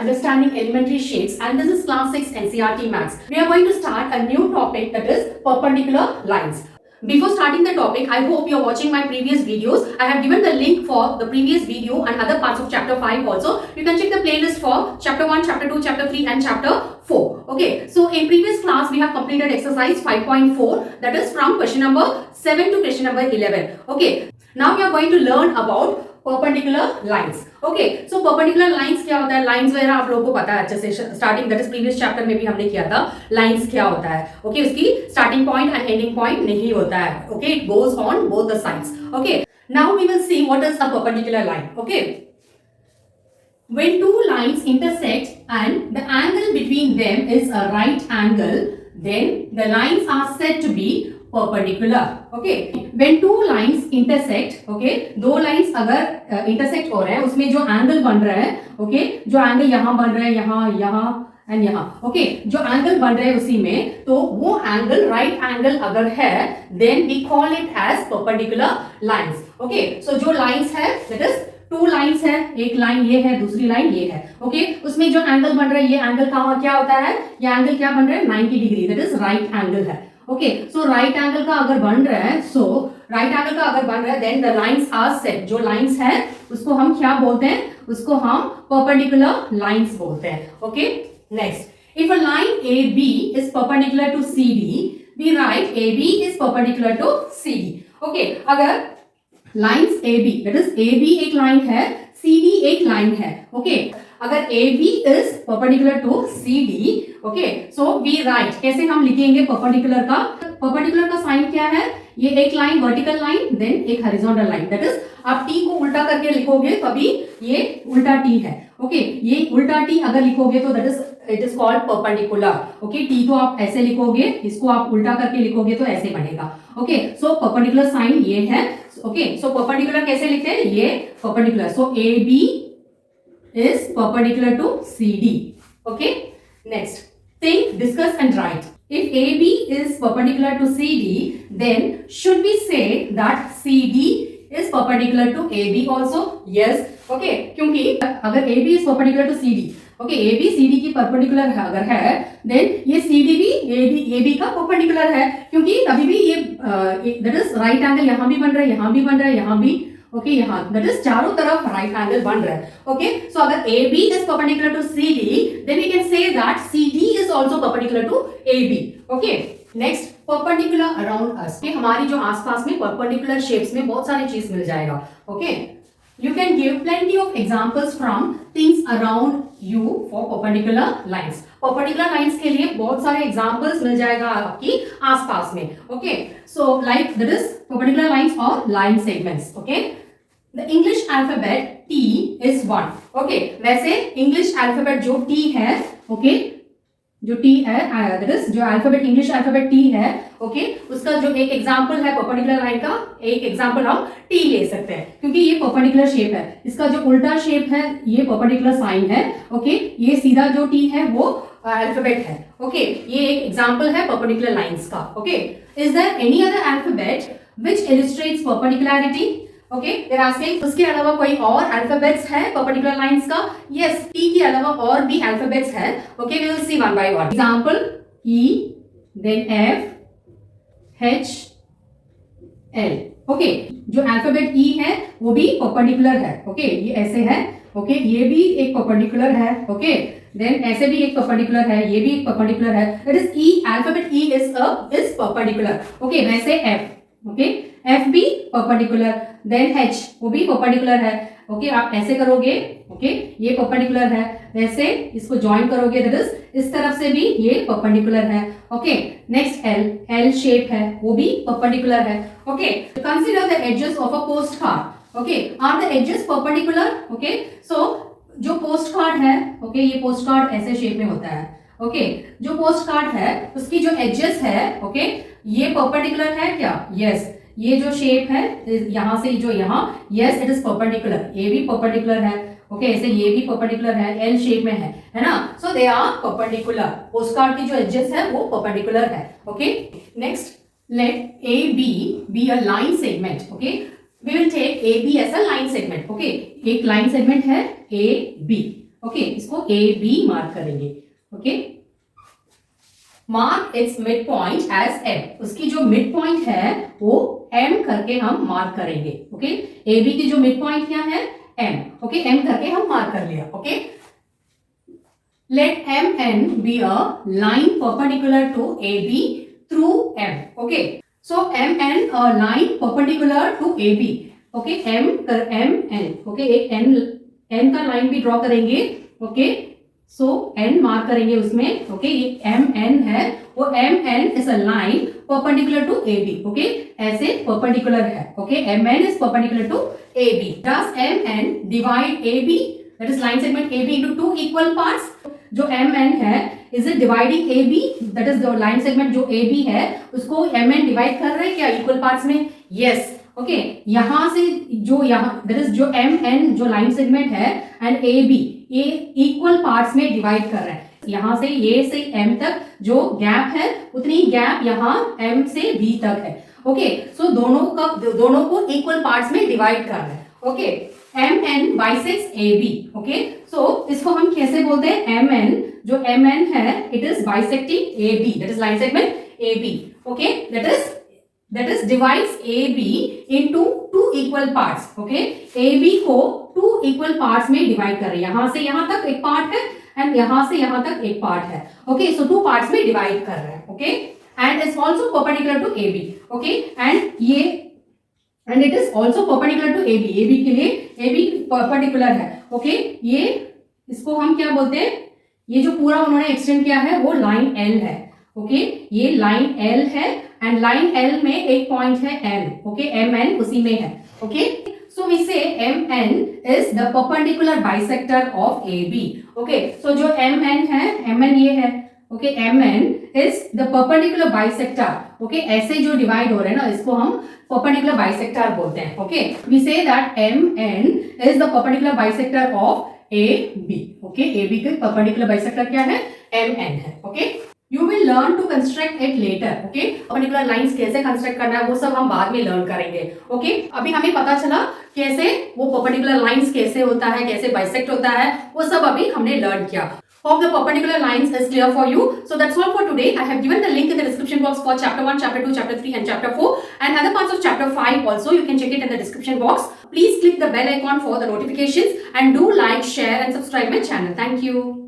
Understanding Elementary Shapes, and this is Class 6 NCERT Maths. We are going to start a new topic, that is perpendicular lines. Before starting the topic, I hope you are watching my previous videos. I have given the link for the previous video and other parts of chapter 5 also. You can check the playlist for chapter 1, chapter 2, chapter 3 and chapter 4. Okay, so in previous class we have completed exercise 5.4, that is from question number 7 to question number 11. Okay, now we are going to learn about perpendicular lines. Okay, so perpendicular lines क्या होता है? Lines वगैरह आप लोगों को पता है अच्छे से, starting that is previous chapter में भी हमने किया था. Lines क्या होता है? Okay, उसकी starting point and ending point नहीं होता है. Okay, it goes on both the sides. Okay, now we will see what is a perpendicular line. Okay, when two lines intersect and the angle between them is a right angle, then the lines are said to be perpendicular. Okay, when two lines intersect, okay, दो lines अगर intersect हो रहे हैं उसमें जो angle बन रहा है, okay, जो angle यहाँ बन रहा है, यहाँ एंड यहाँ, okay, जो angle बन रहा है उसी में, तो वो angle right angle अगर है, then we call it as perpendicular lines. Okay, so जो lines है, that is टू लाइन्स है, एक लाइन ये है, दूसरी लाइन ये है. ओके, उसमें जो एंगल बन रहा है, ये एंगल कहाँ क्या होता है? ये एंगल क्या बन रहा है? 90 degree, that is right angle है. ओके, सो राइट एंगल का अगर बन रहा है, then the lines are set. जो लाइंस है उसको हम क्या बोलते हैं? उसको हम परपेंडिकुलर लाइंस बोलते हैं. Okay, next, if a line A B is perpendicular to C D, we write A B is perpendicular to C D. Okay, अगर lines A B, that is A B एक line है, C D एक line है. Okay, अगर A B is perpendicular to C D, okay, so we write, कैसे हम लिखेंगे perpendicular का? परपेंडिकुलर का साइन क्या है? ये एक लाइन वर्टिकल लाइन, देन एक हॉरिजॉन्टल लाइन, दैट इज आप टी को उल्टा करके लिखोगे तभी ये उल्टा टी है. ओके, ये उल्टा टी अगर लिखोगे तो that is it is called perpendicular. Okay, T तो आप ऐसे लिखोगे, इसको आप उल्टा करके लिखोगे तो ऐसे बनेगा. ओके, सो परपेंडिकुलर साइन ये है. ओके, सो परपेंडिकुलर कैसे लिखते हैं? ये perpendicular, so A B is perpendicular to CD. Okay, next, think, discuss and write. If AB is perpendicular to CD, then should we say that CD is perpendicular to AB also? Yes. Okay, क्योंकि अगर AB is perpendicular to CD, okay, AB CD की perpendicular है अगर है, then ये CD भी AB का perpendicular है, क्योंकि अभी भी ये that is right angle यहाँ भी बन रहा है, यहाँ भी बन रहा है, यहाँ भी. ओके, यहाँ दैट इज चारों तरफ राइट एंगल बन रहा है. ओके, सो अगर A B is perpendicular to C D, then we can say that C D is also perpendicular to A B. Okay, next, perpendicular around us. हमारी जो आसपास में परपेंडिकुलर शेप्स में बहुत सारी चीज मिल जाएगा. Okay, you can give plenty of examples from things around you for perpendicular lines. Perpendicular lines के लिए बहुत सारे examples मिल जाएगा आपकी आसपास में. Okay, so like there is perpendicular lines or line segments. Okay, the English alphabet T is one. Okay, वैसे English alphabet जो T है, okay, जो T है, that is जो अल्फाबेट इंग्लिश अल्फाबेट T है, ओके, उसका जो एक एग्जांपल है परपेंडिकुलर लाइन का, एक एग्जांपल हम T ले सकते हैं क्योंकि ये परपेंडिकुलर शेप है. इसका जो उल्टा शेप है ये परपेंडिकुलर साइन है. ओके, ये सीधा जो T है वो अल्फाबेट है. ओके, ये एक एग्जांपल है परपेंडिकुलर लाइंस का. Okay, is there any other alphabet which illustrates perpendicularity? Okay, they're asking उसके अलावा कोई और अल्फाबेट्स है परपेंडिकुलर लाइंस का? यस, टी के अलावा और भी अल्फाबेट्स है. Okay, we will see one by one. Example E, then F, H, L. Okay, जो अल्फाबेट ई है वो भी परपेंडिकुलर है. ओके, ये ऐसे है. ओके, ये भी एक परपेंडिकुलर है. ओके, देन ऐसे भी एक परपेंडिकुलर है, ये भी एक परपेंडिकुलर है. That is E, alphabet E is perpendicular. Okay, वैसे एफ, ओके, एफ भी परपेंडिकुलर, देन एच वो भी परपेंडिकुलर है. ओके, आप ऐसे करोगे, ओके, ये परपेंडिकुलर है, वैसे इसको ज्वाइन करोगे, दैट इज इस तरफ से भी ये परपेंडिकुलर है. Okay, next L, L shape है, वो भी परपेंडिकुलर है. Okay, consider the edges of a postcard. Okay, are the edges perpendicular? Okay, so जो पोस्ट कार्ड है, ओके, ये पोस्ट कार्ड ऐसे शेप में होता है. ओके, जो पोस्ट कार्ड है उसकी जो एजेस है, ओके, ये परपेंडिकुलर है क्या? यस, ये जो शेप है यहां से जो यहां, यस इट इज परपेंडिकुलर. ये भी परपेंडिकुलर है. ओके, ऐसे ये भी परपेंडिकुलर है, एल शेप में है ना. So they are perpendicular. Postcard की जो एजेस है वो परपेंडिकुलर है. Okay, next, let A B a line segment. Okay, we will take A B as a line segment. Okay, एक लाइन सेगमेंट है ए बी. ओके, इसको A B mark करेंगे. Okay, mark its midpoint as M. उसकी जो mid point है वो M करके हम मार्क करेंगे. ओके, ए बी की जो मिड पॉइंट क्या है एम. ओके, एम करके हम मार्क कर लिया. Okay, let MN be a line perpendicular to AB through M. Okay, so MN a line perpendicular to AB. Okay, MN. Okay, एक N का लाइन भी ड्रॉ करेंगे. ओके, सो N मार्क करेंगे उसमें. ओके, ये MN है, वो MN is a line perpendicular to AB. Okay, ऐसे perpendicular है. Okay, MN is perpendicular to AB. Does MN divide AB? That is line segment AB into two equal parts. जो MN है is it dividing AB, that is जो line segment जो AB है उसको MN divide कर रहे हैं क्या इक्वल पार्ट्स में? यस. ओके, यहां से जो यहाँ दैट इज जो MN जो लाइन सेगमेंट है एंड AB ये इक्वल पार्ट्स में डिवाइड कर रहे हैं. यहां से ये से M तक जो गैप है उतनी गैप यहाँ M से B तक है. ओके, सो दोनों को इक्वल पार्ट्स में डिवाइड कर रहे हैं. Okay, MN bisects AB. Okay, so इसको हम कैसे बोलते हैं? MN जो MN है it is bisecting AB, that is line segment AB. Okay, that is divides AB into two equal parts. Okay, AB को two equal parts में divide कर रहे हैं. यहां से यहां तक एक पार्ट है एंड यहां से यहां तक एक पार्ट है. ओके, सो टू पार्ट्स में डिवाइड कर रहे हैं. Okay, and it's also perpendicular to AB. Okay, and it is also perpendicular to AB. AB के लिए AB परपेंडिकुलर है. ओके, ये इसको हम क्या बोलते हैं? ये जो पूरा उन्होंने एक्सटेंड किया है वो लाइन L है. ओके, ये लाइन L है एंड लाइन L में एक पॉइंट है N. ओके, MN उसी में है. Okay, so we say MN is the perpendicular bisector of AB. Okay, so जो MN है, MN ये है. Okay, MN is the perpendicular bisector. Okay, ऐसे जो डिवाइड हो रहे हैं ना इसको हम परपेंडिकुलर बाइसेक्टर बोलते हैं. Okay, we say that MN is the perpendicular bisector of AB. Okay, AB के परपेंडिकुलर बाइसेक्टर क्या है? MN है. Okay, you will learn to construct it later. Okay, perpendicular lines कैसे कंस्ट्रक्ट करना है वो सब हम बाद में लर्न करेंगे. ओके, अभी हमें पता चला कैसे वो परपेंडिकुलर लाइंस कैसे होता है, कैसे बाइसेक्ट होता है, वो सब अभी हमने लर्न किया. Hope the perpendicular lines is clear for you. So that's all for today. I have given the link in the description box for chapter 1, chapter 2, chapter 3 and chapter 4 and other parts of chapter 5 also. You can check it in the description box. Please click the bell icon for the notifications and do like, share and subscribe my channel. Thank you.